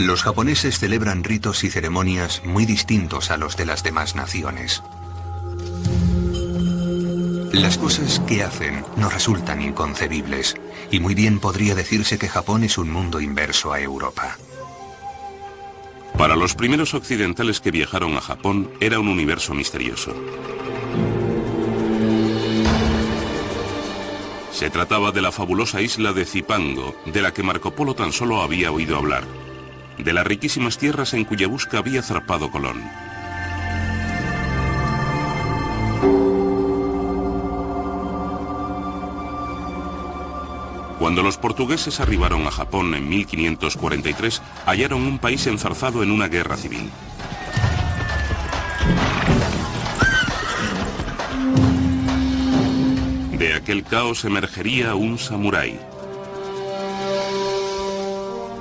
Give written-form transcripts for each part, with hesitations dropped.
Los japoneses celebran ritos y ceremonias muy distintos a los de las demás naciones. Las cosas que hacen nos resultan inconcebibles, y muy bien podría decirse que Japón es un mundo inverso a Europa. Para los primeros occidentales que viajaron a Japón, era un universo misterioso. Se trataba de la fabulosa isla de Zipango, de la que Marco Polo tan solo había oído hablar, de las riquísimas tierras en cuya busca había zarpado Colón. Cuando los portugueses arribaron a Japón en 1543, hallaron un país enzarzado en una guerra civil. De aquel caos emergería un samurái.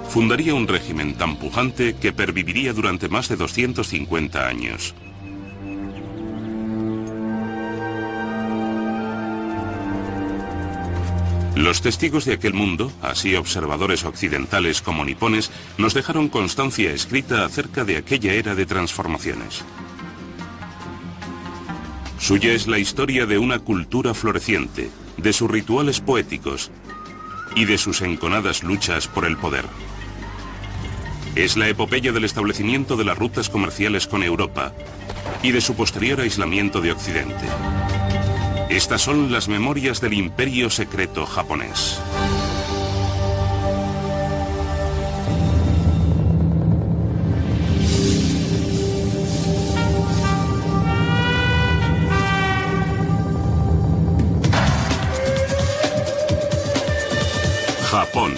Fundaría un régimen tan pujante que perviviría durante más de 250 años. Los testigos de aquel mundo, así observadores occidentales como nipones, nos dejaron constancia escrita acerca de aquella era de transformaciones. Suya es la historia de una cultura floreciente, de sus rituales poéticos y de sus enconadas luchas por el poder. Es la epopeya del establecimiento de las rutas comerciales con Europa y de su posterior aislamiento de Occidente. Estas son las memorias del imperio secreto japonés. Japón.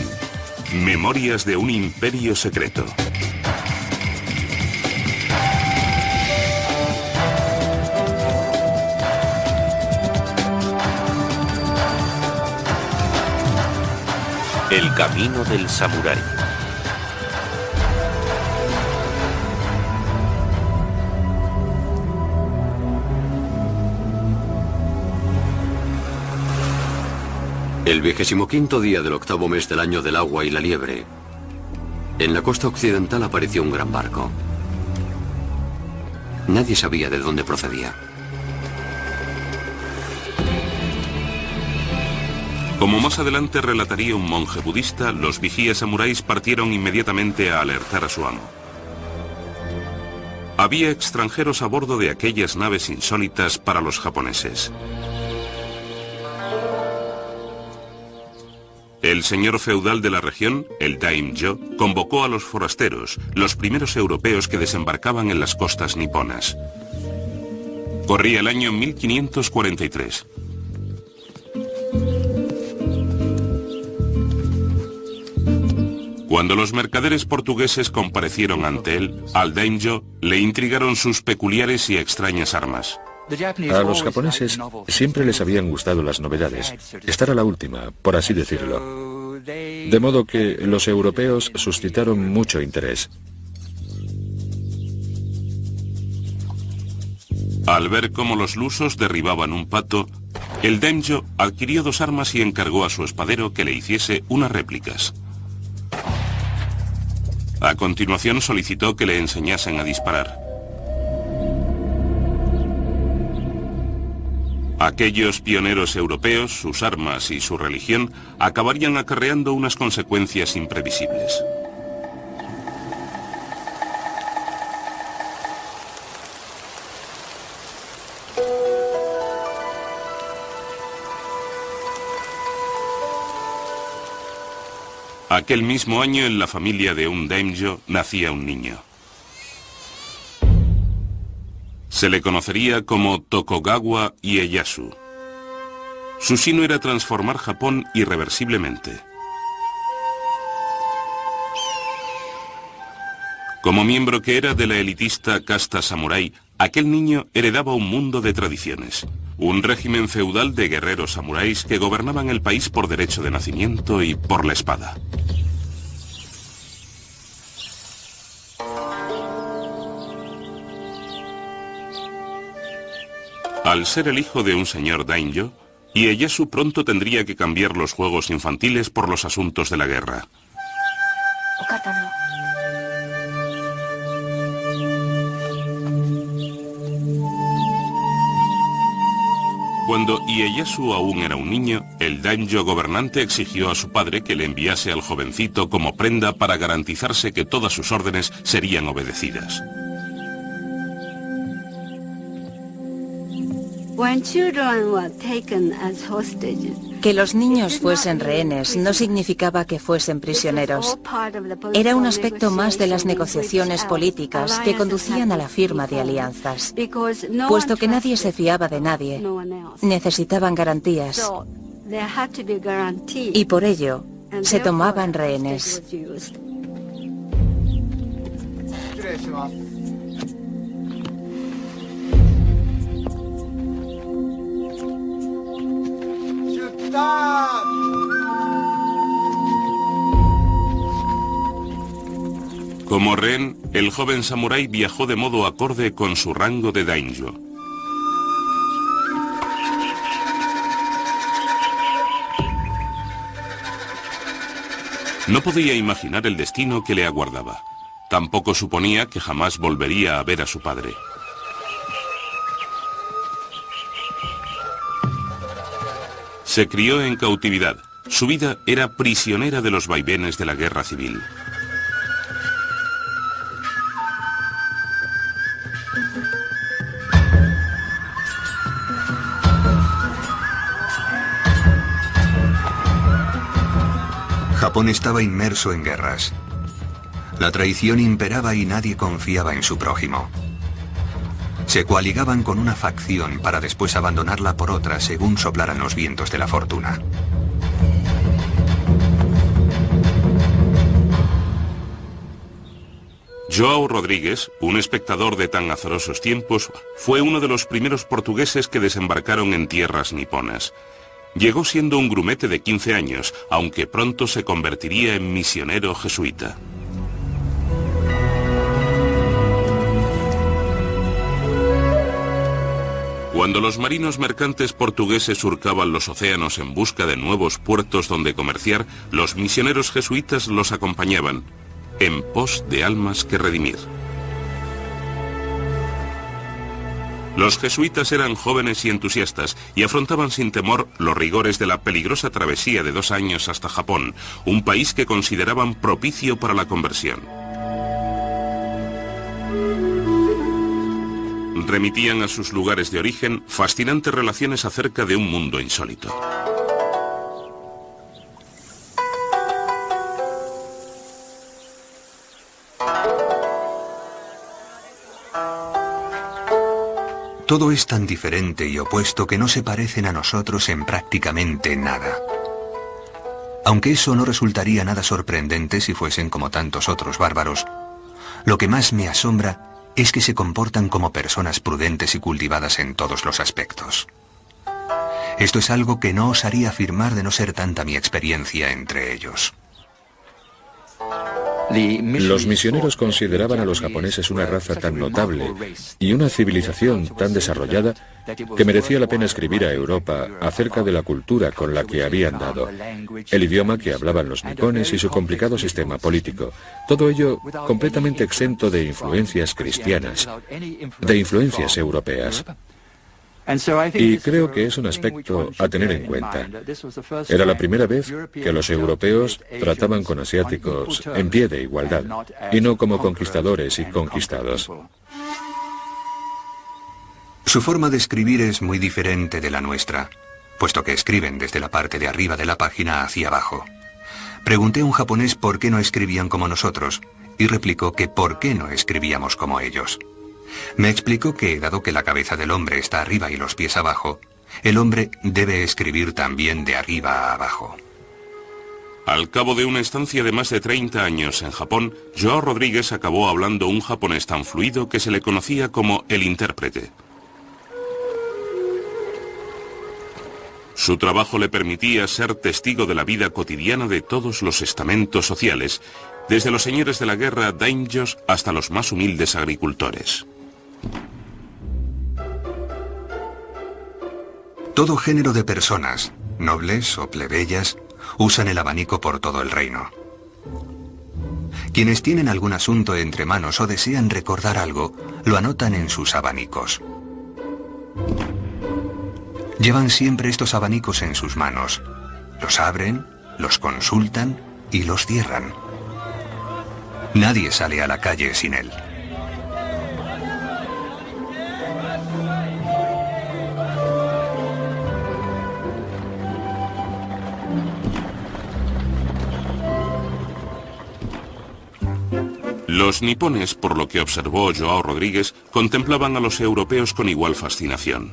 Memorias de un imperio secreto. El camino del samurái. El 25º día del 8º mes del año del agua y la liebre, en la costa occidental apareció un gran barco. Nadie sabía de dónde procedía. Como más adelante relataría un monje budista, los vigías samuráis partieron inmediatamente a alertar a su amo. Había extranjeros a bordo de aquellas naves insólitas para los japoneses. El señor feudal de la región, el daimyo, convocó a los forasteros, los primeros europeos que desembarcaban en las costas niponas. Corría el año 1543. Cuando los mercaderes portugueses comparecieron ante él, al daimyo le intrigaron sus peculiares y extrañas armas. A los japoneses siempre les habían gustado las novedades, estar a la última, por así decirlo. De modo que los europeos suscitaron mucho interés. Al ver cómo los lusos derribaban un pato, el daimyo adquirió 2 armas y encargó a su espadero que le hiciese unas réplicas. A continuación solicitó que le enseñasen a disparar. Aquellos pioneros europeos, sus armas y su religión acabarían acarreando unas consecuencias imprevisibles. Aquel mismo año, en la familia de un daimyo, nacía un niño. Se le conocería como Tokugawa Ieyasu. Su sino era transformar Japón irreversiblemente. Como miembro que era de la elitista casta samurái, aquel niño heredaba un mundo de tradiciones. Un régimen feudal de guerreros samuráis que gobernaban el país por derecho de nacimiento y por la espada. Al ser el hijo de un señor daimyo, Ieyasu pronto tendría que cambiar los juegos infantiles por los asuntos de la guerra. Cuando Ieyasu aún era un niño, el daimyo gobernante exigió a su padre que le enviase al jovencito como prenda para garantizarse que todas sus órdenes serían obedecidas. Que los niños fuesen rehenes no significaba que fuesen prisioneros. Era un aspecto más de las negociaciones políticas que conducían a la firma de alianzas. Puesto que nadie se fiaba de nadie, necesitaban garantías. Y por ello, se tomaban rehenes. Como rehén, el joven samurái viajó de modo acorde con su rango de daimyo. No podía imaginar el destino que le aguardaba. Tampoco suponía que jamás volvería a ver a su padre. Se crió en cautividad. Su vida era prisionera de los vaivenes de la guerra civil. Japón estaba inmerso en guerras. La traición imperaba y nadie confiaba en su prójimo. Se coaligaban con una facción para después abandonarla por otra según soplaran los vientos de la fortuna. João Rodrigues, un espectador de tan azarosos tiempos, fue uno de los primeros portugueses que desembarcaron en tierras niponas. Llegó siendo un grumete de 15 años, aunque pronto se convertiría en misionero jesuita. Cuando los marinos mercantes portugueses surcaban los océanos en busca de nuevos puertos donde comerciar, los misioneros jesuitas los acompañaban, en pos de almas que redimir. Los jesuitas eran jóvenes y entusiastas y afrontaban sin temor los rigores de la peligrosa travesía de 2 años hasta Japón, un país que consideraban propicio para la conversión. Remitían a sus lugares de origen fascinantes relaciones acerca de un mundo insólito. Todo es tan diferente y opuesto que no se parecen a nosotros en prácticamente nada. Aunque eso no resultaría nada sorprendente si fuesen como tantos otros bárbaros, lo que más me asombra es que se comportan como personas prudentes y cultivadas en todos los aspectos. Esto es algo que no osaría afirmar de no ser tanta mi experiencia entre ellos. Los misioneros consideraban a los japoneses una raza tan notable y una civilización tan desarrollada que merecía la pena escribir a Europa acerca de la cultura con la que habían dado, el idioma que hablaban los nipones y su complicado sistema político, todo ello completamente exento de influencias cristianas, de influencias europeas. Y creo que es un aspecto a tener en cuenta. Era la primera vez que los europeos trataban con asiáticos en pie de igualdad, y no como conquistadores y conquistados. Su forma de escribir es muy diferente de la nuestra, puesto que escriben desde la parte de arriba de la página hacia abajo. Pregunté a un japonés por qué no escribían como nosotros, y replicó que por qué no escribíamos como ellos. Me explicó que, dado que la cabeza del hombre está arriba y los pies abajo, el hombre debe escribir también de arriba a abajo. Al cabo de una estancia de más de 30 años en Japón, João Rodrigues acabó hablando un japonés tan fluido que se le conocía como el intérprete. Su trabajo le permitía ser testigo de la vida cotidiana de todos los estamentos sociales, desde los señores de la guerra daimyos hasta los más humildes agricultores. Todo género de personas, nobles o plebeyas, usan el abanico por todo el reino. Quienes tienen algún asunto entre manos o desean recordar algo, lo anotan en sus abanicos. Llevan siempre estos abanicos en sus manos. Los abren, los consultan y los cierran. Nadie sale a la calle sin él. Los nipones, por lo que observó Joao Rodríguez, contemplaban a los europeos con igual fascinación.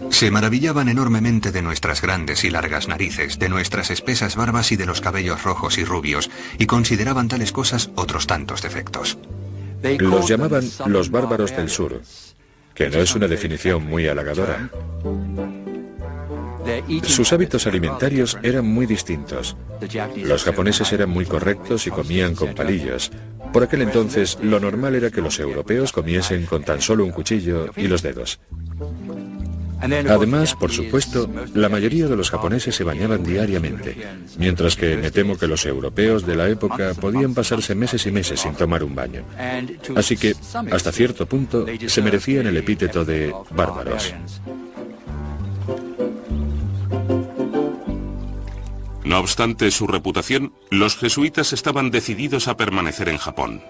Se maravillaban enormemente de nuestras grandes y largas narices, de nuestras espesas barbas y de los cabellos rojos y rubios, y consideraban tales cosas otros tantos defectos. Los llamaban los bárbaros del sur, que no es una definición muy halagadora. Sus hábitos alimentarios eran muy distintos. Los japoneses eran muy correctos y comían con palillos. Por aquel entonces, lo normal era que los europeos comiesen con tan solo un cuchillo y los dedos. Además, por supuesto, la mayoría de los japoneses se bañaban diariamente, mientras que me temo que los europeos de la época podían pasarse meses y meses sin tomar un baño. Así que, hasta cierto punto, se merecían el epíteto de bárbaros. No obstante su reputación, los jesuitas estaban decididos a permanecer en Japón.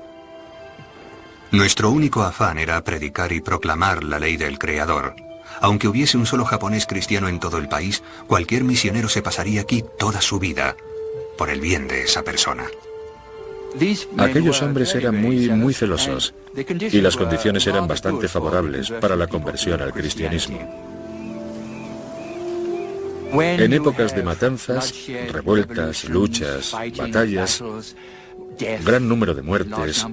Nuestro único afán era predicar y proclamar la ley del Creador. Aunque hubiese un solo japonés cristiano en todo el país, cualquier misionero se pasaría aquí toda su vida, por el bien de esa persona. Aquellos hombres eran muy celosos, y las condiciones eran bastante favorables para la conversión al cristianismo. En épocas de matanzas, revueltas, luchas, batallas, gran número de muertes,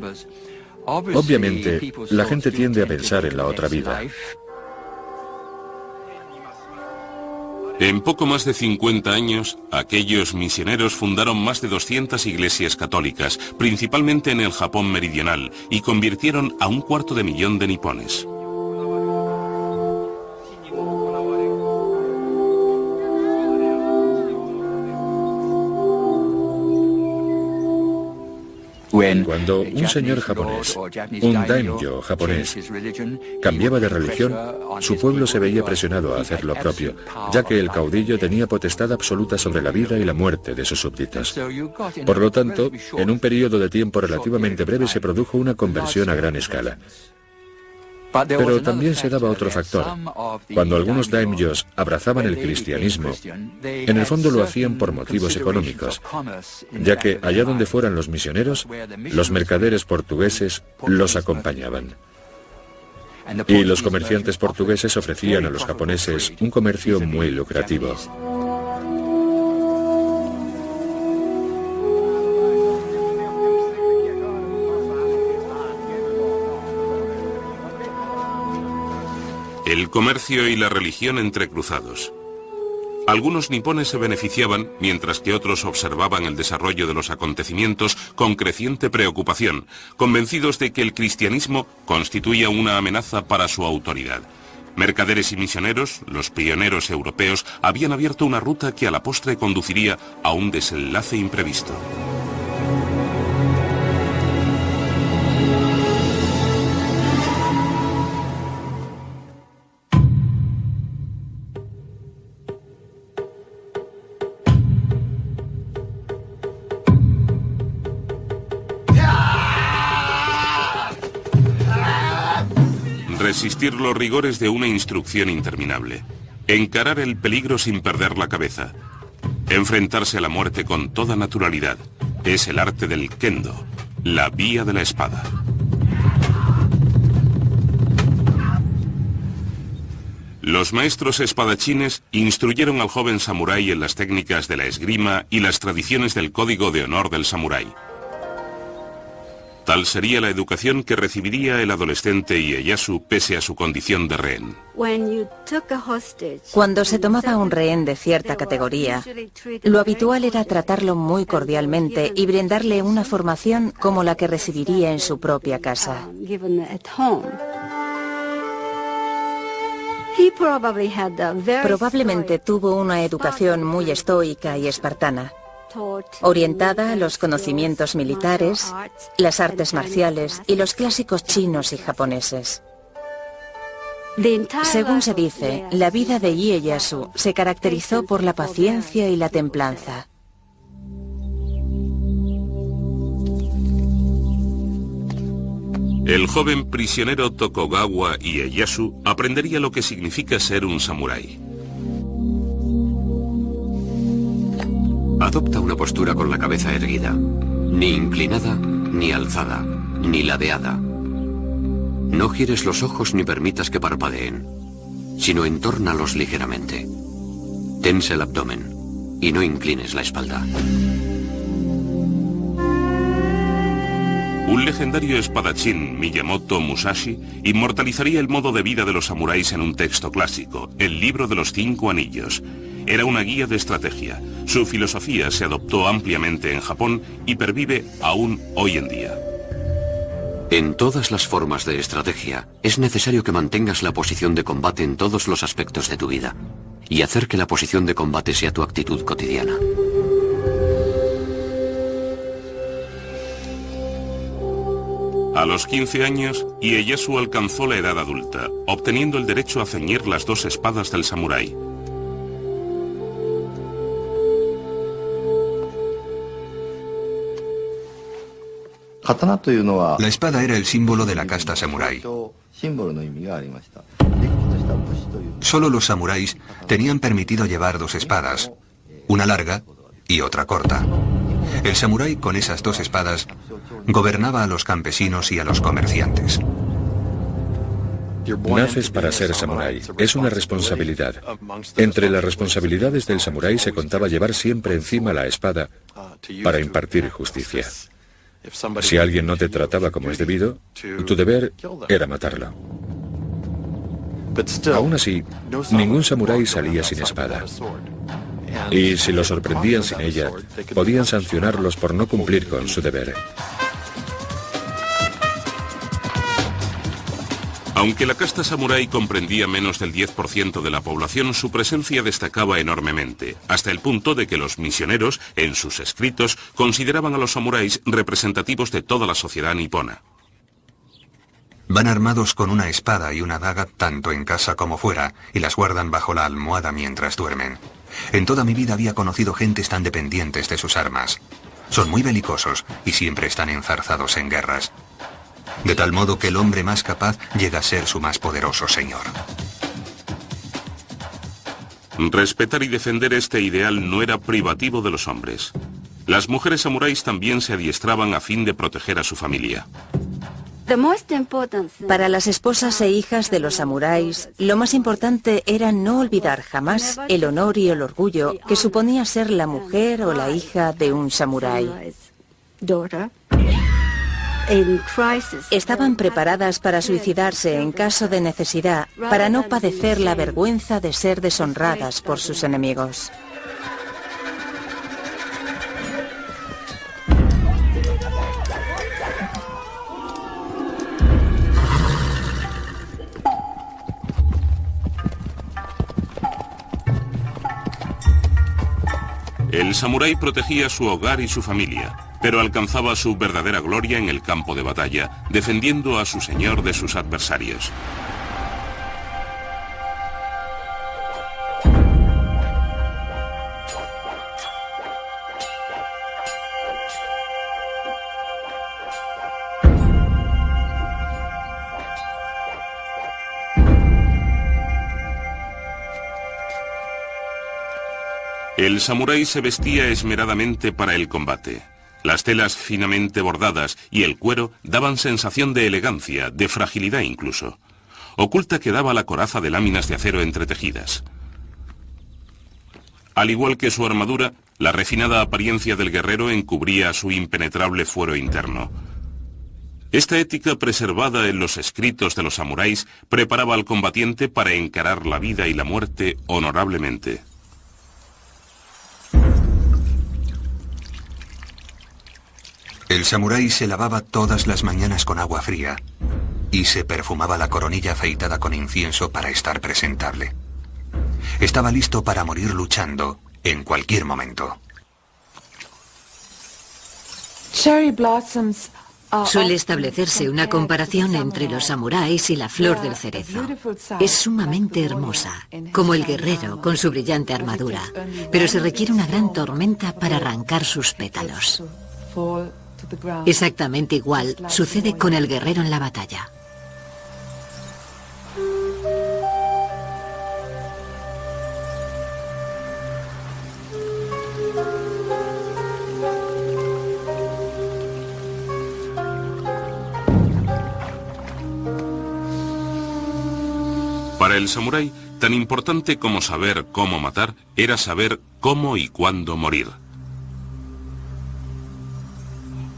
obviamente la gente tiende a pensar en la otra vida. En poco más de 50 años, aquellos misioneros fundaron más de 200 iglesias católicas, principalmente en el Japón meridional, y convirtieron a 250.000 de nipones. Cuando un señor japonés, un daimyo japonés, cambiaba de religión, su pueblo se veía presionado a hacer lo propio, ya que el caudillo tenía potestad absoluta sobre la vida y la muerte de sus súbditos. Por lo tanto, en un periodo de tiempo relativamente breve se produjo una conversión a gran escala. Pero también se daba otro factor. Cuando algunos daimyos abrazaban el cristianismo, en el fondo lo hacían por motivos económicos, ya que allá donde fueran los misioneros, los mercaderes portugueses los acompañaban. Y los comerciantes portugueses ofrecían a los japoneses un comercio muy lucrativo. El comercio y la religión entrecruzados. Algunos nipones se beneficiaban, mientras que otros observaban el desarrollo de los acontecimientos con creciente preocupación, convencidos de que el cristianismo constituía una amenaza para su autoridad. Mercaderes y misioneros, los pioneros europeos, habían abierto una ruta que a la postre conduciría a un desenlace imprevisto. Resistir los rigores de una instrucción interminable. Encarar el peligro sin perder la cabeza. Enfrentarse a la muerte con toda naturalidad. Es el arte del kendo, la vía de la espada. Los maestros espadachines instruyeron al joven samurái en las técnicas de la esgrima y las tradiciones del código de honor del samurái. Tal sería la educación que recibiría el adolescente Ieyasu pese a su condición de rehén. Cuando se tomaba un rehén de cierta categoría, lo habitual era tratarlo muy cordialmente y brindarle una formación como la que recibiría en su propia casa. Probablemente tuvo una educación muy estoica y espartana, orientada a los conocimientos militares, las artes marciales y los clásicos chinos y japoneses. Según se dice, la vida de Ieyasu se caracterizó por la paciencia y la templanza. El joven prisionero Tokugawa Ieyasu aprendería lo que significa ser un samurái. Adopta una postura con la cabeza erguida, ni inclinada, ni alzada, ni ladeada. No gires los ojos ni permitas que parpadeen, sino entórnalos ligeramente. Tensa el abdomen y no inclines la espalda. Un legendario espadachín, Miyamoto Musashi, inmortalizaría el modo de vida de los samuráis en un texto clásico, el Libro de los 5 Anillos. Era una guía de estrategia. Su filosofía se adoptó ampliamente en Japón y pervive aún hoy en día. En todas las formas de estrategia, es necesario que mantengas la posición de combate en todos los aspectos de tu vida y hacer que la posición de combate sea tu actitud cotidiana. A los 15 años, Ieyasu alcanzó la edad adulta, obteniendo el derecho a ceñir las 2 espadas del samurái. La espada era el símbolo de la casta samurái. Solo los samuráis tenían permitido llevar 2 espadas, una larga y otra corta. El samurái con esas 2 espadas gobernaba a los campesinos y a los comerciantes. Naces para ser samurái. Es una responsabilidad. Entre las responsabilidades del samurái se contaba llevar siempre encima la espada para impartir justicia. Si alguien no te trataba como es debido, tu deber era matarlo. Aún así, ningún samurái salía sin espada. Y si lo sorprendían sin ella, podían sancionarlos por no cumplir con su deber. Aunque la casta samurái comprendía menos del 10% de la población, su presencia destacaba enormemente, hasta el punto de que los misioneros, en sus escritos, consideraban a los samuráis representativos de toda la sociedad nipona. Van armados con una espada y una daga tanto en casa como fuera, y las guardan bajo la almohada mientras duermen. En toda mi vida había conocido gentes tan dependientes de sus armas. Son muy belicosos y siempre están enzarzados en guerras. De tal modo que el hombre más capaz llega a ser su más poderoso señor. Respetar y defender este ideal no era privativo de los hombres. Las mujeres samuráis también se adiestraban a fin de proteger a su familia. Para las esposas e hijas de los samuráis, lo más importante era no olvidar jamás el honor y el orgullo que suponía ser la mujer o la hija de un samurái. Estaban preparadas para suicidarse en caso de necesidad, para no padecer la vergüenza de ser deshonradas por sus enemigos. El samurái protegía su hogar y su familia, pero alcanzaba su verdadera gloria en el campo de batalla, defendiendo a su señor de sus adversarios. El samurái se vestía esmeradamente para el combate. Las telas finamente bordadas y el cuero daban sensación de elegancia, de fragilidad incluso. Oculta quedaba la coraza de láminas de acero entretejidas. Al igual que su armadura, la refinada apariencia del guerrero encubría su impenetrable fuero interno. Esta ética preservada en los escritos de los samuráis preparaba al combatiente para encarar la vida y la muerte honorablemente. El samurái se lavaba todas las mañanas con agua fría y se perfumaba la coronilla afeitada con incienso para estar presentable. Estaba listo para morir luchando en cualquier momento. Cherry blossoms Suele establecerse una comparación entre los samuráis y la flor del cerezo. Es sumamente hermosa, como el guerrero con su brillante armadura, pero se requiere una gran tormenta para arrancar sus pétalos. Exactamente igual sucede con el guerrero en la batalla. Para el samurái, tan importante como saber cómo matar, era saber cómo y cuándo morir.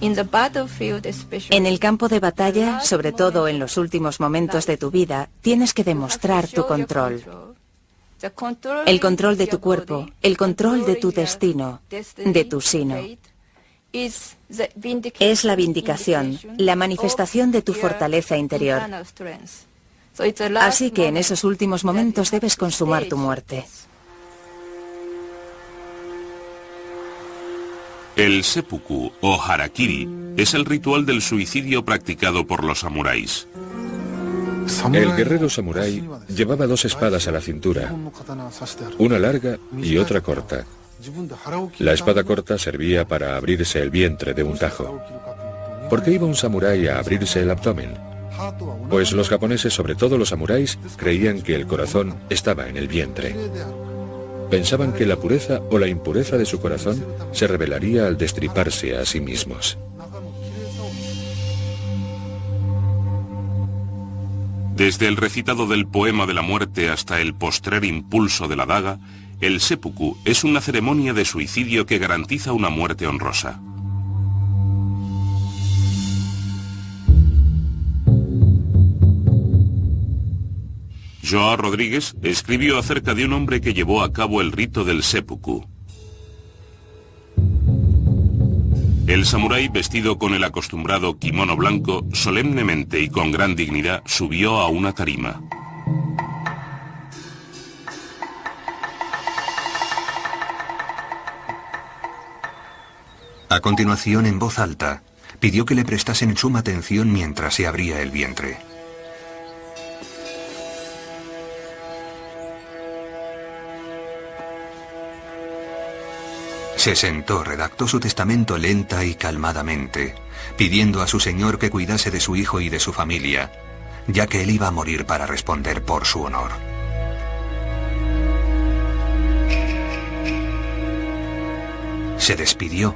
En el campo de batalla, sobre todo en los últimos momentos de tu vida, tienes que demostrar tu control. El control de tu cuerpo, el control de tu destino, de tu sino. Es la vindicación, la manifestación de tu fortaleza interior. Así que en esos últimos momentos debes consumar tu muerte. El seppuku o harakiri es el ritual del suicidio practicado por los samuráis. El guerrero samurái llevaba dos espadas a la cintura, una larga y otra corta. La espada corta servía para abrirse el vientre de un tajo. ¿Por qué iba un samurái a abrirse el abdomen? Pues los japoneses, sobre todo los samuráis, creían que el corazón estaba en el vientre. Pensaban que la pureza o la impureza de su corazón se revelaría al destriparse a sí mismos. Desde el recitado del poema de la muerte hasta el postrer impulso de la daga, el seppuku es una ceremonia de suicidio que garantiza una muerte honrosa. João Rodrigues escribió acerca de un hombre que llevó a cabo el rito del seppuku. El samurái, vestido con el acostumbrado kimono blanco, solemnemente y con gran dignidad subió a una tarima. A continuación, en voz alta, pidió que le prestasen suma atención mientras se abría el vientre. Se sentó, redactó su testamento lenta y calmadamente, pidiendo a su señor que cuidase de su hijo y de su familia, ya que él iba a morir para responder por su honor. Se despidió,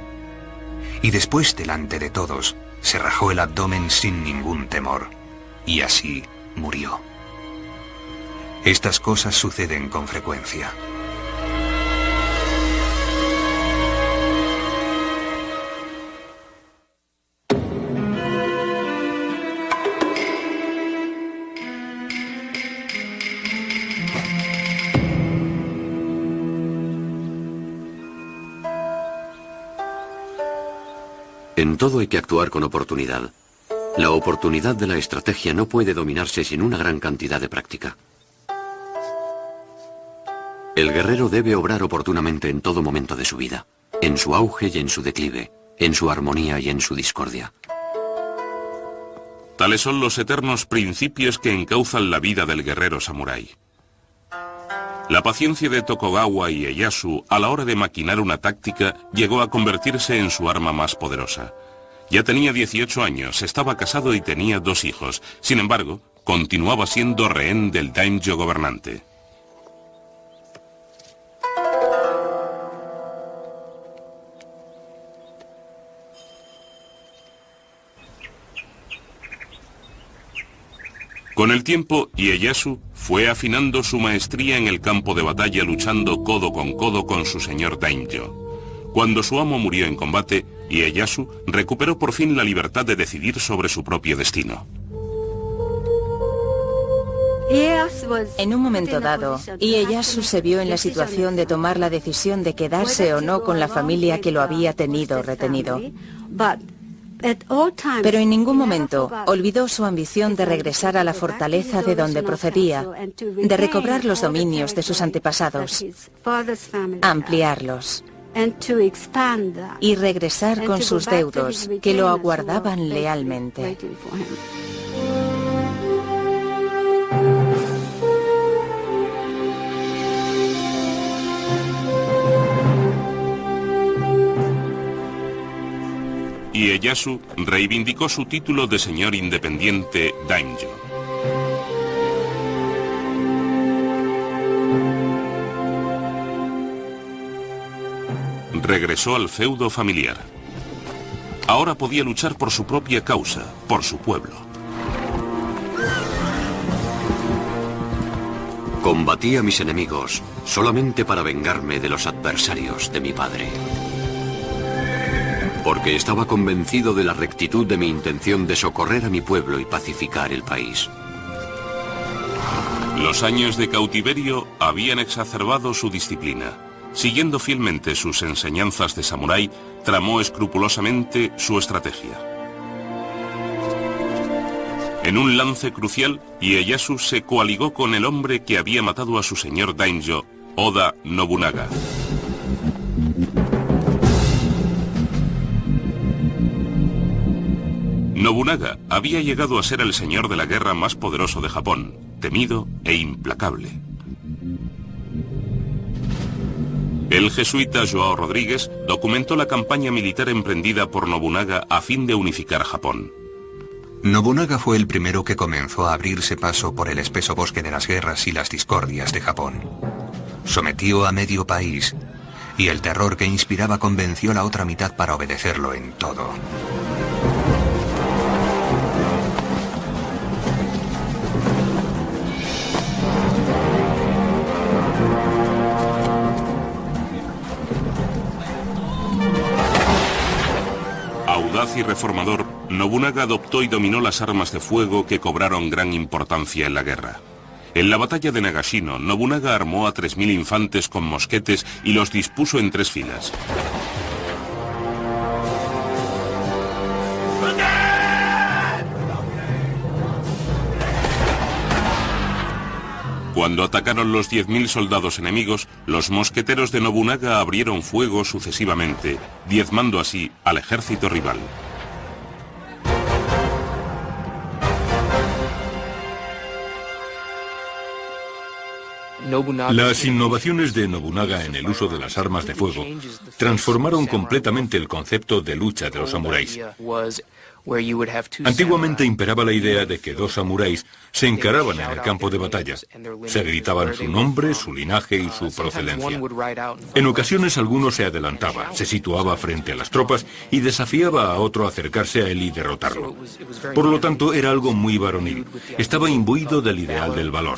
y después, delante de todos, se rajó el abdomen sin ningún temor, y así murió. Estas cosas suceden con frecuencia. En todo hay que actuar con oportunidad. La oportunidad de la estrategia no puede dominarse sin una gran cantidad de práctica. El guerrero debe obrar oportunamente en todo momento de su vida, en su auge y en su declive, en su armonía y en su discordia. Tales son los eternos principios que encauzan la vida del guerrero samurái. La paciencia de Tokugawa Ieyasu a la hora de maquinar una táctica llegó a convertirse en su arma más poderosa. Ya tenía 18 años, estaba casado y tenía 2 hijos. Sin embargo, continuaba siendo rehén del daimyo gobernante. Con el tiempo, Ieyasu fue afinando su maestría en el campo de batalla luchando codo con su señor daimyo. Cuando su amo murió en combate, Ieyasu recuperó por fin la libertad de decidir sobre su propio destino. En un momento dado, Ieyasu se vio en la situación de tomar la decisión de quedarse o no con la familia que lo había tenido retenido. Pero en ningún momento olvidó su ambición de regresar a la fortaleza de donde procedía, de recobrar los dominios de sus antepasados, ampliarlos. y regresar con sus deudos, que lo aguardaban lealmente. Ieyasu reivindicó su título de señor independiente daimyo. Regresó al feudo familiar. Ahora podía luchar por su propia causa, por su pueblo. Combatí a mis enemigos solamente para vengarme de los adversarios de mi padre. Porque estaba convencido de la rectitud de mi intención de socorrer a mi pueblo y pacificar el país. Los años de cautiverio habían exacerbado su disciplina. Siguiendo fielmente sus enseñanzas de samurái, tramó escrupulosamente su estrategia. En un lance crucial, Ieyasu se coaligó con el hombre que había matado a su señor daimyo, Oda Nobunaga. Nobunaga había llegado a ser el señor de la guerra más poderoso de Japón, temido e implacable. El jesuita João Rodríguez documentó la campaña militar emprendida por Nobunaga a fin de unificar Japón. Nobunaga fue el primero que comenzó a abrirse paso por el espeso bosque de las guerras y las discordias de Japón. Sometió a medio país, y el terror que inspiraba convenció a la otra mitad para obedecerlo en todo. Audaz y reformador, Nobunaga adoptó y dominó las armas de fuego que cobraron gran importancia en la guerra. En la batalla de Nagashino, Nobunaga armó a 3000 infantes con mosquetes y los dispuso en 3 filas. Cuando atacaron los 10.000 soldados enemigos, los mosqueteros de Nobunaga abrieron fuego sucesivamente, diezmando así al ejército rival. Las innovaciones de Nobunaga en el uso de las armas de fuego transformaron completamente el concepto de lucha de los samuráis. Antiguamente imperaba la idea de que 2 samuráis se encaraban en el campo de batalla. Se gritaban su nombre, su linaje y su procedencia. En ocasiones alguno se adelantaba, se situaba frente a las tropas y desafiaba a otro a acercarse a él y derrotarlo. Por lo tanto, era algo muy varonil. Estaba imbuido del ideal del valor.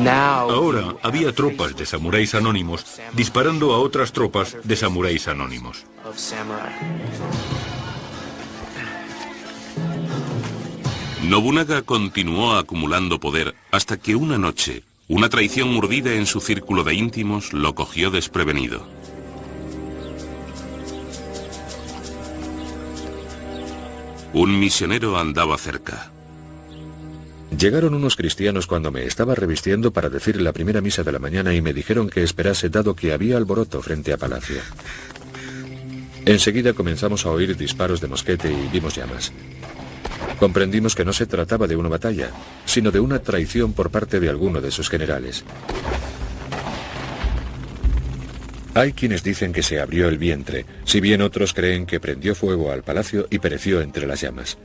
Ahora había tropas de samuráis anónimos disparando a otras tropas de samuráis anónimos. Nobunaga continuó acumulando poder hasta que una noche, una traición urdida en su círculo de íntimos lo cogió desprevenido. Un misionero andaba cerca. Llegaron unos cristianos cuando me estaba revistiendo para decir la primera misa de la mañana y me dijeron que esperase dado que había alboroto frente a palacio. Enseguida comenzamos a oír disparos de mosquete y vimos llamas. Comprendimos que no se trataba de una batalla, sino de una traición por parte de alguno de sus generales. Hay quienes dicen que se abrió el vientre, si bien otros creen que prendió fuego al palacio y pereció entre las llamas.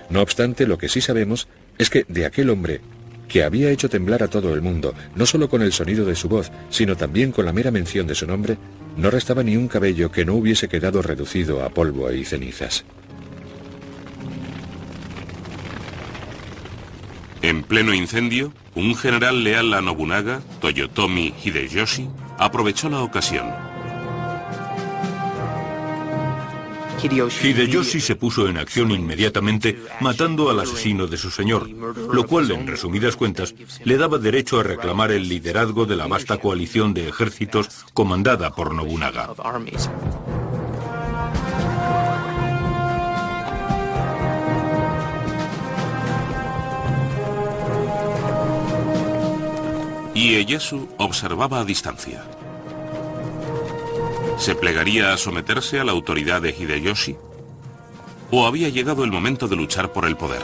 No obstante, lo que sí sabemos es que de aquel hombre, que había hecho temblar a todo el mundo, no solo con el sonido de su voz, sino también con la mera mención de su nombre, no restaba ni un cabello que no hubiese quedado reducido a polvo y cenizas. En pleno incendio, un general leal a Nobunaga, Toyotomi Hideyoshi, aprovechó la ocasión. Hideyoshi se puso en acción inmediatamente, matando al asesino de su señor, lo cual, en resumidas cuentas, le daba derecho a reclamar el liderazgo de la vasta coalición de ejércitos comandada por Nobunaga. Ieyasu observaba a distancia. ¿Se plegaría a someterse a la autoridad de Hideyoshi? ¿O había llegado el momento de luchar por el poder?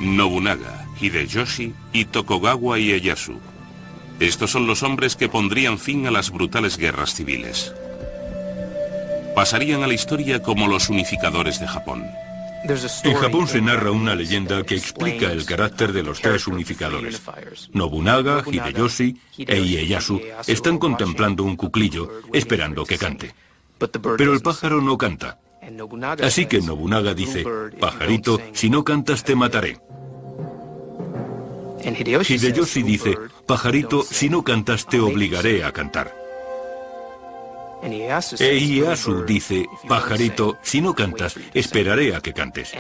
Nobunaga, Hideyoshi y Tokugawa Ieyasu. Estos son los hombres que pondrían fin a las brutales guerras civiles. Pasarían a la historia como los unificadores de Japón. En Japón se narra una leyenda que explica el carácter de los tres unificadores. Nobunaga, Hideyoshi e Ieyasu están contemplando un cuclillo, esperando que cante. Pero el pájaro no canta. Así que Nobunaga dice: pajarito, si no cantas te mataré. Hideyoshi dice: pajarito, si no cantas te obligaré a cantar. E Ieyasu dice: pajarito, si no cantas, esperaré a que cantes.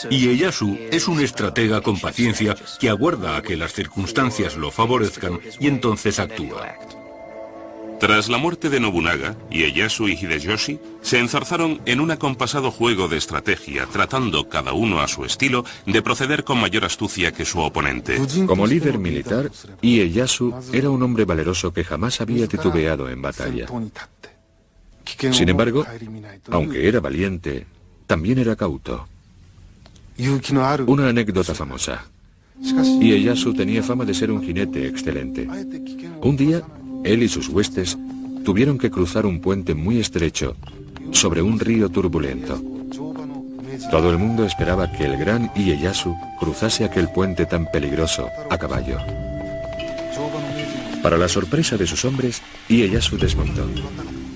Y Ieyasu es un estratega con paciencia que aguarda a que las circunstancias lo favorezcan y entonces actúa. Tras la muerte de Nobunaga, Ieyasu y Hideyoshi se enzarzaron en un acompasado juego de estrategia, tratando cada uno a su estilo de proceder con mayor astucia que su oponente. Como líder militar, Ieyasu era un hombre valeroso que jamás había titubeado en batalla. Sin embargo, aunque era valiente, también era cauto. Una anécdota famosa. Ieyasu tenía fama de ser un jinete excelente. Un día, él y sus huestes tuvieron que cruzar un puente muy estrecho sobre un río turbulento. Todo el mundo esperaba que el gran Ieyasu cruzase aquel puente tan peligroso a caballo. Para la sorpresa de sus hombres, Ieyasu desmontó.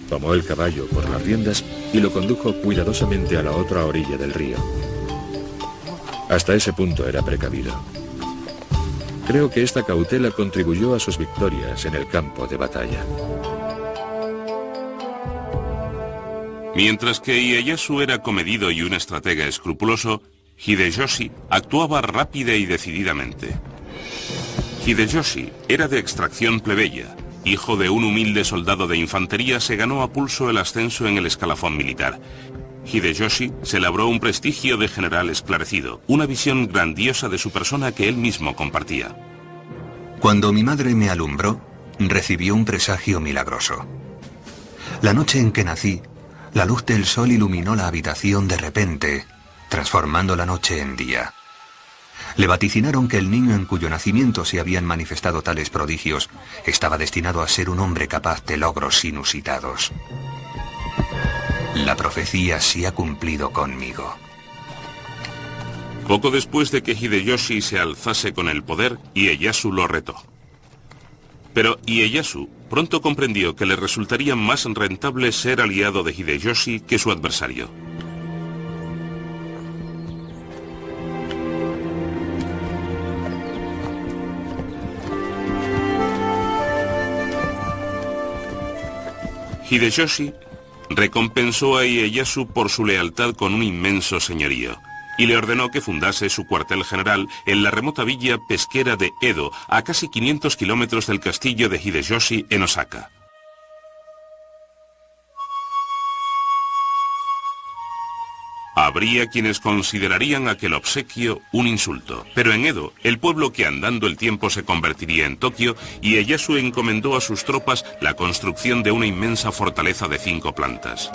Tomó el caballo por las riendas y lo condujo cuidadosamente a la otra orilla del río. Hasta ese punto era precavido. Creo que esta cautela contribuyó a sus victorias en el campo de batalla. Mientras que Ieyasu era comedido y un estratega escrupuloso, Hideyoshi actuaba rápida y decididamente. Hideyoshi era de extracción plebeya. Hijo de un humilde soldado de infantería, se ganó a pulso el ascenso en el escalafón militar. Hideyoshi se labró un prestigio de general esclarecido, una visión grandiosa de su persona que él mismo compartía. Cuando mi madre me alumbró, recibió un presagio milagroso. La noche en que nací, la luz del sol iluminó la habitación de repente, transformando la noche en día. Le vaticinaron que el niño en cuyo nacimiento se habían manifestado tales prodigios estaba destinado a ser un hombre capaz de logros inusitados. La profecía se ha cumplido conmigo. Poco después de que Hideyoshi se alzase con el poder, Ieyasu lo retó. Pero Ieyasu pronto comprendió que le resultaría más rentable ser aliado de Hideyoshi que su adversario. Hideyoshi recompensó a Ieyasu por su lealtad con un inmenso señorío y le ordenó que fundase su cuartel general en la remota villa pesquera de Edo, a casi 500 kilómetros del castillo de Hideyoshi en Osaka. Habría quienes considerarían aquel obsequio un insulto, pero en Edo, el pueblo que andando el tiempo se convertiría en Tokio, Ieyasu encomendó a sus tropas la construcción de una inmensa fortaleza de 5 plantas.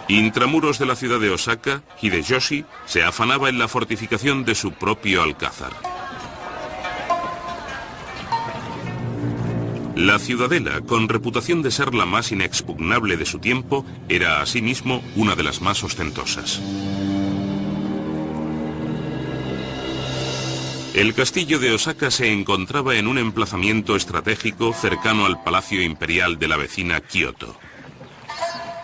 Intramuros de la ciudad de Osaka, Hideyoshi se afanaba en la fortificación de su propio alcázar. La ciudadela, con reputación de ser la más inexpugnable de su tiempo, era asimismo una de las más ostentosas. El castillo de Osaka se encontraba en un emplazamiento estratégico cercano al Palacio Imperial de la vecina Kioto.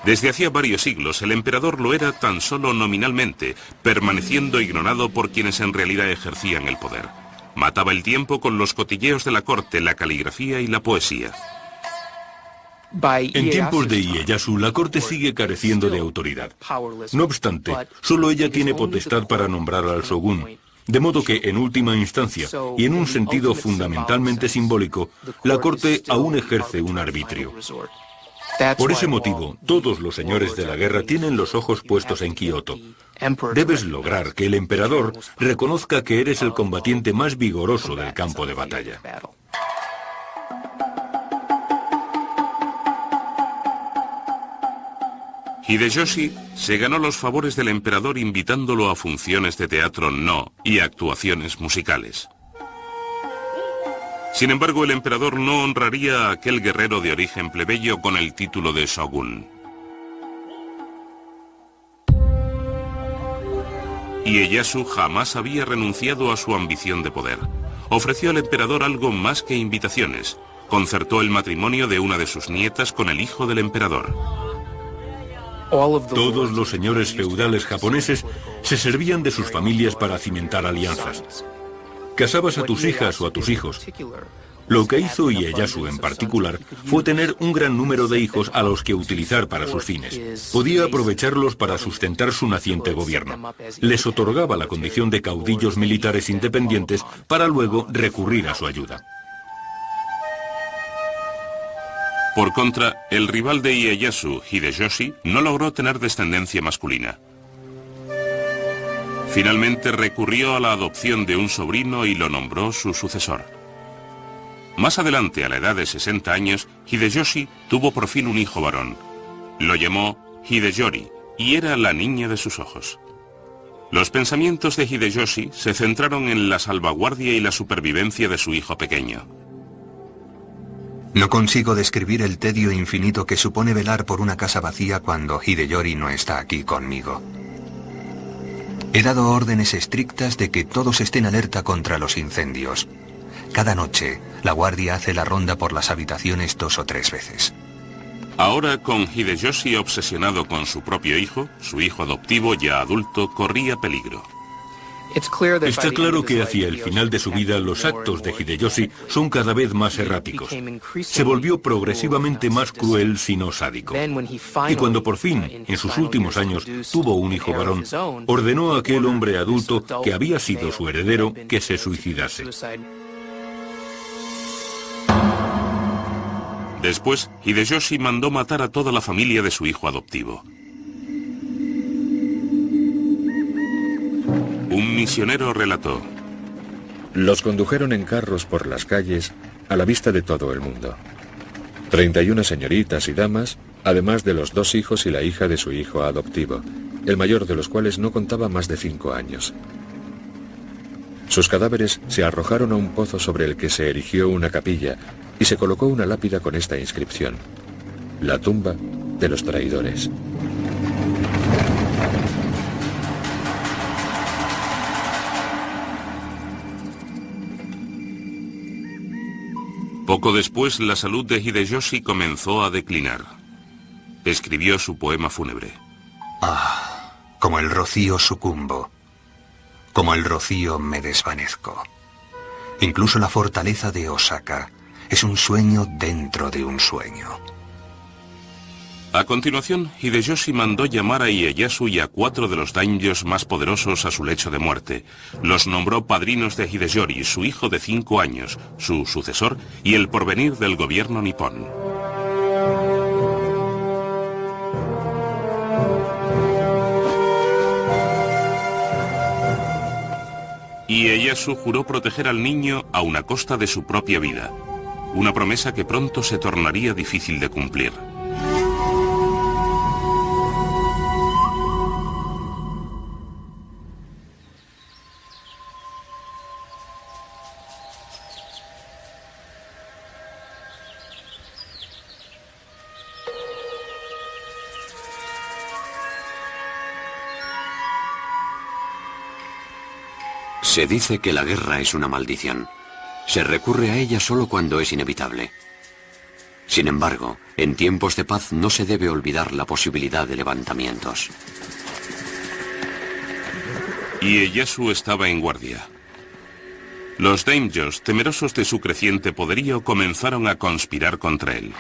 Desde hacía varios siglos el emperador lo era tan solo nominalmente, permaneciendo ignorado por quienes en realidad ejercían el poder. Mataba el tiempo con los cotilleos de la corte, la caligrafía y la poesía. En tiempos de Ieyasu, la corte sigue careciendo de autoridad. No obstante, solo ella tiene potestad para nombrar al shogun, de modo que, en última instancia, y en un sentido fundamentalmente simbólico, la corte aún ejerce un arbitrio. Por ese motivo, todos los señores de la guerra tienen los ojos puestos en Kioto. Debes lograr que el emperador reconozca que eres el combatiente más vigoroso del campo de batalla. Hideyoshi se ganó los favores del emperador invitándolo a funciones de teatro no y a actuaciones musicales. Sin embargo, el emperador no honraría a aquel guerrero de origen plebeyo con el título de shogun. Ieyasu jamás había renunciado a su ambición de poder. Ofreció al emperador algo más que invitaciones. Concertó el matrimonio de una de sus nietas con el hijo del emperador. Todos los señores feudales japoneses se servían de sus familias para cimentar alianzas. Casabas a tus hijas o a tus hijos. Lo que hizo Ieyasu en particular fue tener un gran número de hijos a los que utilizar para sus fines. Podía aprovecharlos para sustentar su naciente gobierno. Les otorgaba la condición de caudillos militares independientes para luego recurrir a su ayuda. Por contra, el rival de Ieyasu, Hideyoshi, no logró tener descendencia masculina. Finalmente recurrió a la adopción de un sobrino y lo nombró su sucesor. Más adelante, a la edad de 60 años, Hideyoshi tuvo por fin un hijo varón. Lo llamó Hideyori y era la niña de sus ojos. Los pensamientos de Hideyoshi se centraron en la salvaguardia y la supervivencia de su hijo pequeño. No consigo describir el tedio infinito que supone velar por una casa vacía cuando Hideyori no está aquí conmigo. He dado órdenes estrictas de que todos estén alerta contra los incendios. Cada noche, la guardia hace la ronda por las habitaciones 2 o 3 veces. Ahora, con Hideyoshi obsesionado con su propio hijo, su hijo adoptivo ya adulto corría peligro. Está claro que hacia el final de su vida los actos de Hideyoshi son cada vez más erráticos. Se volvió progresivamente más cruel, si no sádico. Y cuando por fin, en sus últimos años, tuvo un hijo varón, ordenó a aquel hombre adulto que había sido su heredero que se suicidase. Después, Hideyoshi mandó matar a toda la familia de su hijo adoptivo. Un misionero relató: los condujeron en carros por las calles a la vista de todo el mundo. 31 señoritas y damas, además de los 2 hijos y la hija de su hijo adoptivo, el mayor de los cuales no contaba más de 5 años. Sus cadáveres se arrojaron a un pozo sobre el que se erigió una capilla y se colocó una lápida con esta inscripción: la tumba de los traidores. Poco después, la salud de Hideyoshi comenzó a declinar. Escribió su poema fúnebre. Ah, como el rocío sucumbo, como el rocío me desvanezco. Incluso la fortaleza de Osaka es un sueño dentro de un sueño. A continuación, Hideyoshi mandó llamar a Ieyasu y a 4 de los daimyos más poderosos a su lecho de muerte. Los nombró padrinos de Hideyori, su hijo de 5 años, su sucesor y el porvenir del gobierno nipón. Ieyasu juró proteger al niño aun a costa de su propia vida, una promesa que pronto se tornaría difícil de cumplir. Se dice que la guerra es una maldición. Se recurre a ella solo cuando es inevitable. Sin embargo, en tiempos de paz no se debe olvidar la posibilidad de levantamientos. Ieyasu estaba en guardia. Los daimyos, temerosos de su creciente poderío, comenzaron a conspirar contra él.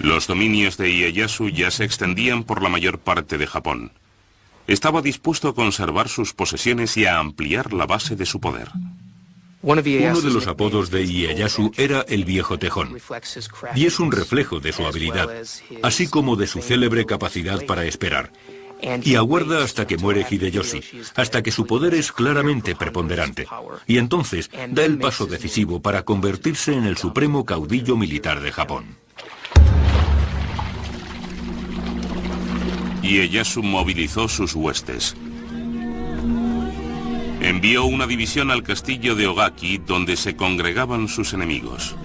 Los dominios de Ieyasu ya se extendían por la mayor parte de Japón. Estaba dispuesto a conservar sus posesiones y a ampliar la base de su poder. Uno de los apodos de Ieyasu era el Viejo Tejón, y es un reflejo de su habilidad, así como de su célebre capacidad para esperar. Y aguarda hasta que muere Hideyoshi, hasta que su poder es claramente preponderante, y entonces da el paso decisivo para convertirse en el supremo caudillo militar de Japón. Ieyasu movilizó sus huestes. Envió una división al castillo de Ogaki, donde se congregaban sus enemigos.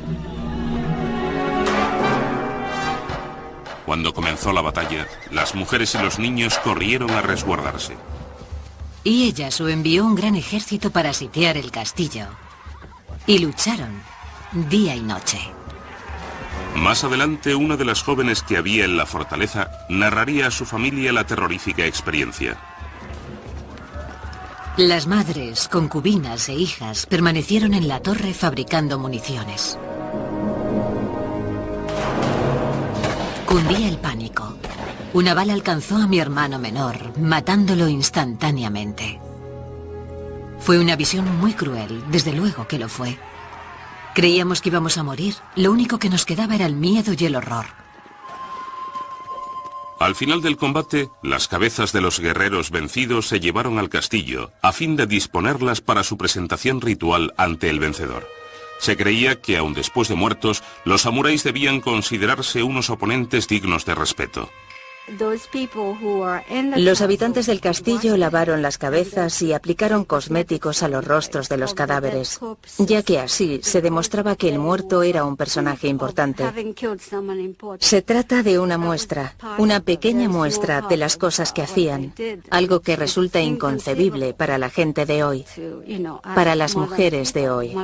Cuando comenzó la batalla, las mujeres y los niños corrieron a resguardarse. Ieyasu envió un gran ejército para sitiar el castillo. Y lucharon día y noche. Más adelante, una de las jóvenes que había en la fortaleza narraría a su familia la terrorífica experiencia. Las madres, concubinas e hijas permanecieron en la torre fabricando municiones. Cundía el pánico. Una bala alcanzó a mi hermano menor, matándolo instantáneamente. Fue una visión muy cruel, desde luego que lo fue. Creíamos que íbamos a morir. Lo único que nos quedaba era el miedo y el horror. Al final del combate, las cabezas de los guerreros vencidos se llevaron al castillo, a fin de disponerlas para su presentación ritual ante el vencedor. Se creía que, aun después de muertos, los samuráis debían considerarse unos oponentes dignos de respeto. Los habitantes del castillo lavaron las cabezas y aplicaron cosméticos a los rostros de los cadáveres, ya que así se demostraba que el muerto era un personaje importante. Se trata de una muestra, una pequeña muestra de las cosas que hacían, algo que resulta inconcebible para la gente de hoy, para las mujeres de hoy.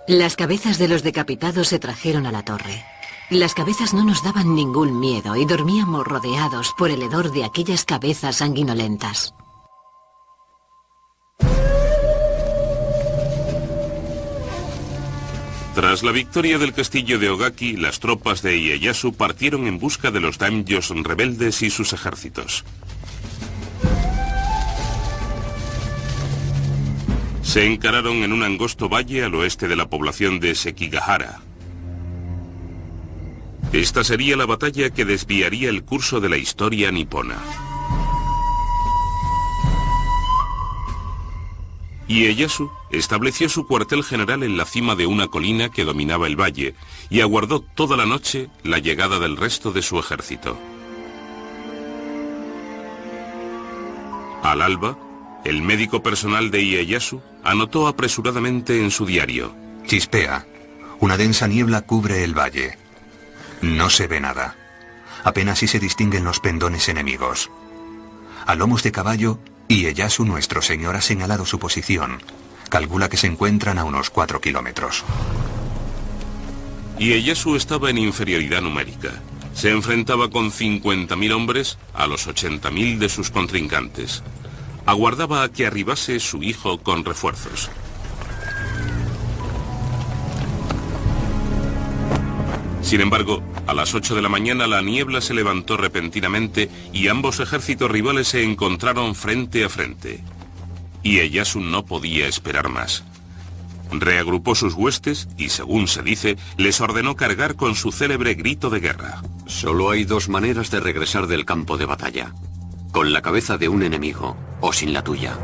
Las cabezas de los decapitados se trajeron a la torre. Las cabezas no nos daban ningún miedo y dormíamos rodeados por el hedor de aquellas cabezas sanguinolentas. Tras la victoria del castillo de Ogaki, las tropas de Ieyasu partieron en busca de los daimyos rebeldes y sus ejércitos. Se encararon en un angosto valle al oeste de la población de Sekigahara. Esta sería la batalla que desviaría el curso de la historia nipona. Ieyasu estableció su cuartel general en la cima de una colina que dominaba el valle y aguardó toda la noche la llegada del resto de su ejército. Al alba, el médico personal de Ieyasu anotó apresuradamente en su diario: Chispea. Una densa niebla cubre el valle. No se ve nada. Apenas si se distinguen los pendones enemigos. A lomos de caballo, Ieyasu, nuestro señor, ha señalado su posición. Calcula que se encuentran a unos 4 kilómetros. Ieyasu estaba en inferioridad numérica. Se enfrentaba con 50.000 hombres a los 80.000 de sus contrincantes. Aguardaba a que arribase su hijo con refuerzos. Sin embargo, a las 8 de la mañana la niebla se levantó repentinamente y ambos ejércitos rivales se encontraron frente a frente. Ieyasu no podía esperar más. Reagrupó sus huestes y, según se dice, les ordenó cargar con su célebre grito de guerra. Solo hay dos maneras de regresar del campo de batalla: con la cabeza de un enemigo o sin la tuya.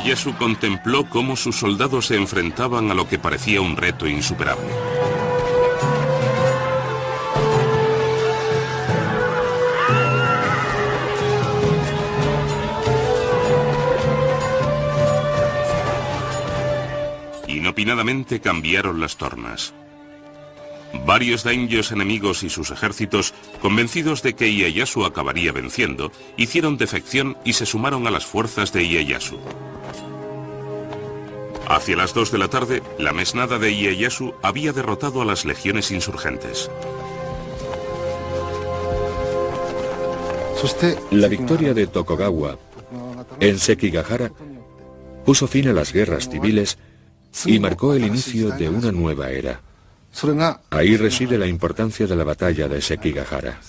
Ieyasu contempló cómo sus soldados se enfrentaban a lo que parecía un reto insuperable. Inopinadamente cambiaron las tornas. Varios daimyos enemigos y sus ejércitos, convencidos de que Ieyasu acabaría venciendo, hicieron defección y se sumaron a las fuerzas de Ieyasu. Hacia las 2 de la tarde, la mesnada de Ieyasu había derrotado a las legiones insurgentes. La victoria de Tokugawa en Sekigahara puso fin a las guerras civiles y marcó el inicio de una nueva era. Ahí reside la importancia de la batalla de Sekigahara.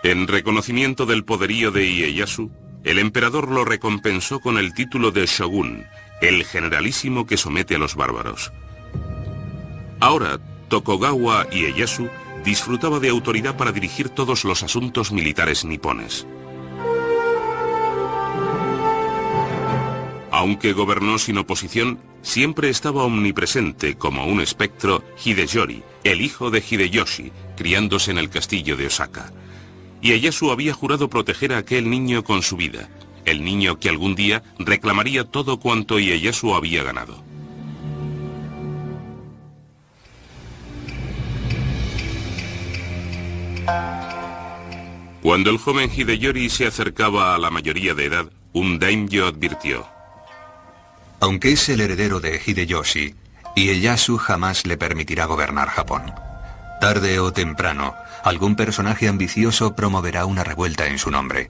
En reconocimiento del poderío de Ieyasu, el emperador lo recompensó con el título de Shogun, el generalísimo que somete a los bárbaros. Ahora, Tokugawa Ieyasu disfrutaba de autoridad para dirigir todos los asuntos militares nipones. Aunque gobernó sin oposición, siempre estaba omnipresente como un espectro Hideyori, el hijo de Hideyoshi, criándose en el castillo de Osaka. Ieyasu había jurado proteger a aquel niño con su vida, el niño que algún día reclamaría todo cuanto Ieyasu había ganado. Cuando el joven Hideyori se acercaba a la mayoría de edad, un daimyo advirtió: aunque es el heredero de Hideyoshi, Ieyasu jamás le permitirá gobernar Japón. Tarde o temprano, algún personaje ambicioso promoverá una revuelta en su nombre.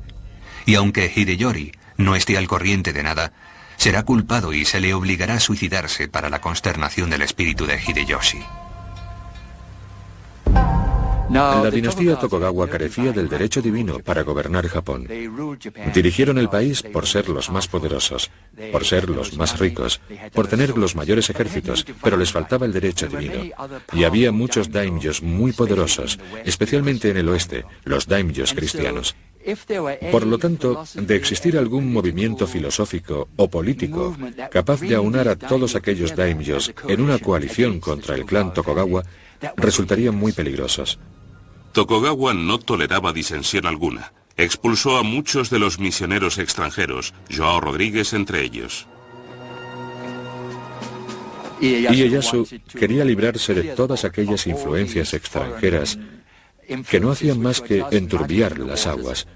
Y aunque Hideyori no esté al corriente de nada, será culpado y se le obligará a suicidarse para la consternación del espíritu de Hideyoshi. La dinastía Tokugawa carecía del derecho divino para gobernar Japón. Dirigieron el país por ser los más poderosos, por ser los más ricos, por tener los mayores ejércitos, pero les faltaba el derecho divino. Y había muchos daimyos muy poderosos, especialmente en el oeste, los daimyos cristianos. Por lo tanto, de existir algún movimiento filosófico o político capaz de aunar a todos aquellos daimyos en una coalición contra el clan Tokugawa, resultarían muy peligrosos. Tokugawa no toleraba disensión alguna. Expulsó a muchos de los misioneros extranjeros, Joao Rodríguez entre ellos. Ieyasu quería librarse de todas aquellas influencias extranjeras que no hacían más que enturbiar las aguas,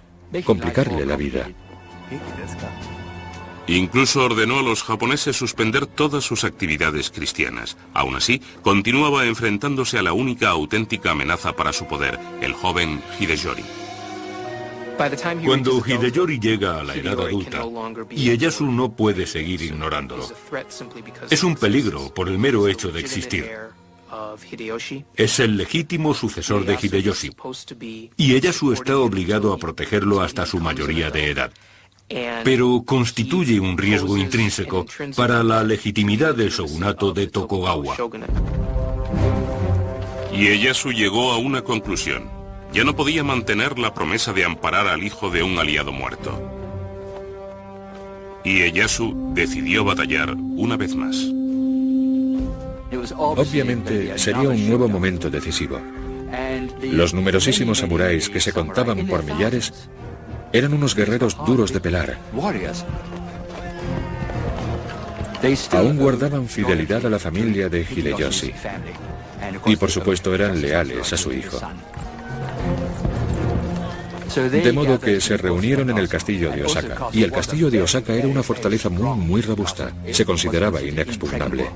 complicarle la vida. Incluso ordenó a los japoneses suspender todas sus actividades cristianas. Aún así, continuaba enfrentándose a la única auténtica amenaza para su poder, el joven Hideyori. Cuando Hideyori llega a la edad adulta, Ieyasu no puede seguir ignorándolo. Es un peligro por el mero hecho de existir. Es el legítimo sucesor de Hideyoshi. Ieyasu está obligado a protegerlo hasta su mayoría de edad. Pero constituye un riesgo intrínseco para la legitimidad del shogunato de Tokugawa. Ieyasu llegó a una conclusión. Ya no podía mantener la promesa de amparar al hijo de un aliado muerto. Ieyasu decidió batallar una vez más. Obviamente sería un nuevo momento decisivo. Los numerosísimos samuráis que se contaban por millares eran unos guerreros duros de pelar. Aún guardaban fidelidad a la familia de Hideyoshi. Y por supuesto eran leales a su hijo. De modo que se reunieron en el castillo de Osaka. Y el castillo de Osaka era una fortaleza muy robusta. Se consideraba inexpugnable.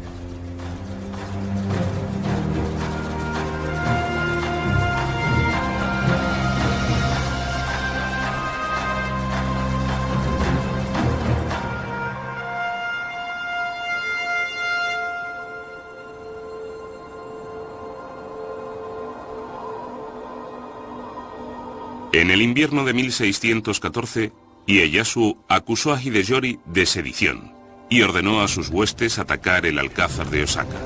En el invierno de 1614, Ieyasu acusó a Hideyori de sedición y ordenó a sus huestes atacar el alcázar de Osaka.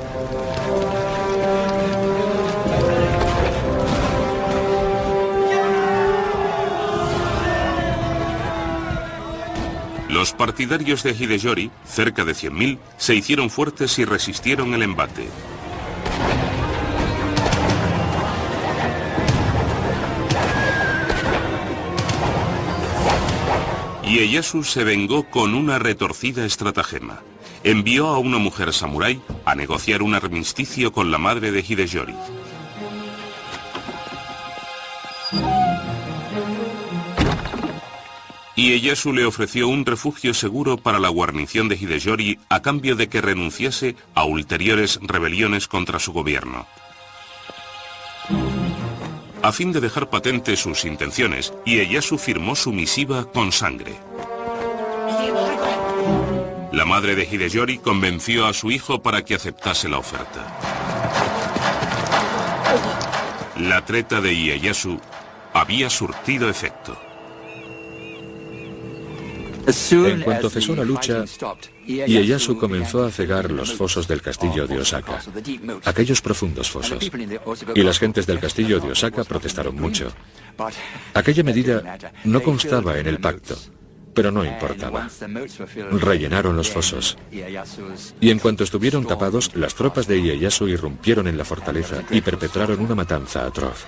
Los partidarios de Hideyori, cerca de 100.000, se hicieron fuertes y resistieron el embate. Ieyasu se vengó con una retorcida estratagema. Envió a una mujer samurái a negociar un armisticio con la madre de Hideyori. Ieyasu le ofreció un refugio seguro para la guarnición de Hideyori a cambio de que renunciase a ulteriores rebeliones contra su gobierno. A fin de dejar patentes sus intenciones, Ieyasu firmó su misiva con sangre. La madre de Hideyori convenció a su hijo para que aceptase la oferta. La treta de Ieyasu había surtido efecto. En cuanto cesó la lucha, Ieyasu comenzó a cegar los fosos del castillo de Osaka, aquellos profundos fosos, y las gentes del castillo de Osaka protestaron mucho. Aquella medida no constaba en el pacto, pero no importaba. Rellenaron los fosos, y en cuanto estuvieron tapados, las tropas de Ieyasu irrumpieron en la fortaleza y perpetraron una matanza atroz.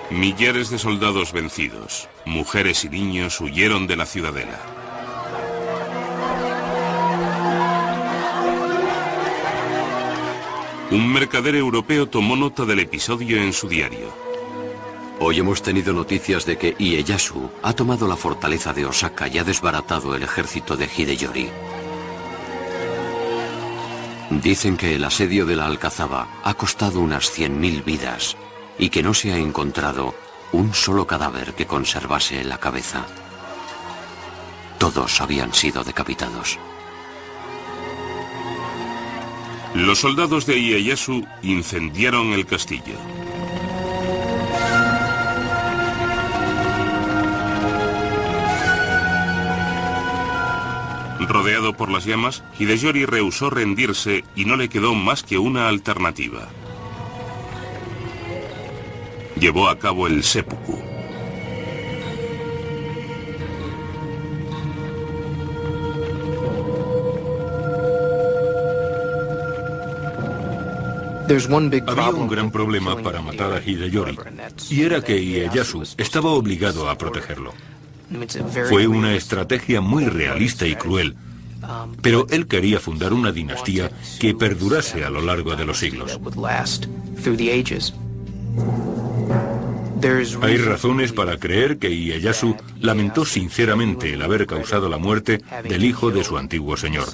Millares de soldados vencidos, mujeres y niños huyeron de la ciudadela. Un mercader europeo tomó nota del episodio en su diario. Hoy hemos tenido noticias de que Ieyasu ha tomado la fortaleza de Osaka y ha desbaratado el ejército de Hideyori. Dicen que el asedio de la Alcazaba ha costado unas 100.000 vidas y que no se ha encontrado un solo cadáver que conservase la cabeza. Todos habían sido decapitados. Los soldados de Ieyasu incendiaron el castillo. Rodeado por las llamas, Hideyori rehusó rendirse y no le quedó más que una alternativa. Llevó a cabo el seppuku. Había un gran problema para matar a Hideyori, y era que Ieyasu estaba obligado a protegerlo. Fue una estrategia muy realista y cruel, pero él quería fundar una dinastía que perdurase a lo largo de los siglos. Hay razones para creer que Ieyasu lamentó sinceramente el haber causado la muerte del hijo de su antiguo señor.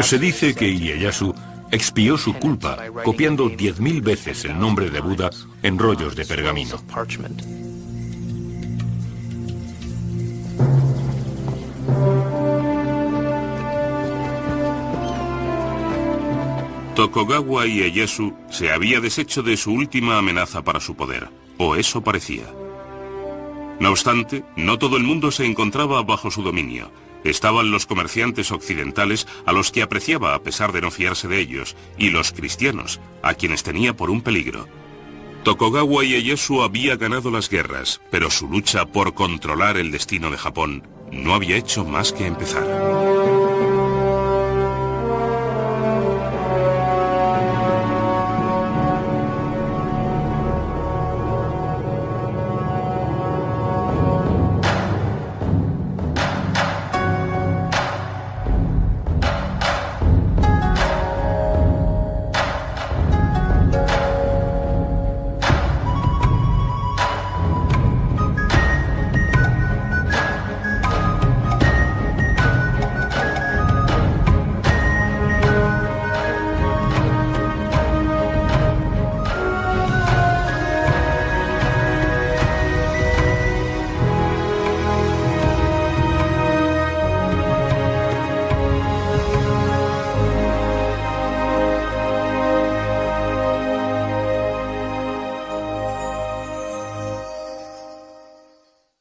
Se dice que Ieyasu expió su culpa copiando 10.000 veces el nombre de Buda en rollos de pergamino. Tokugawa Ieyasu se había deshecho de su última amenaza para su poder, o eso parecía. No obstante, no todo el mundo se encontraba bajo su dominio. Estaban los comerciantes occidentales, a los que apreciaba a pesar de no fiarse de ellos, y los cristianos, a quienes tenía por un peligro. Tokugawa Ieyasu había ganado las guerras, pero su lucha por controlar el destino de Japón no había hecho más que empezar.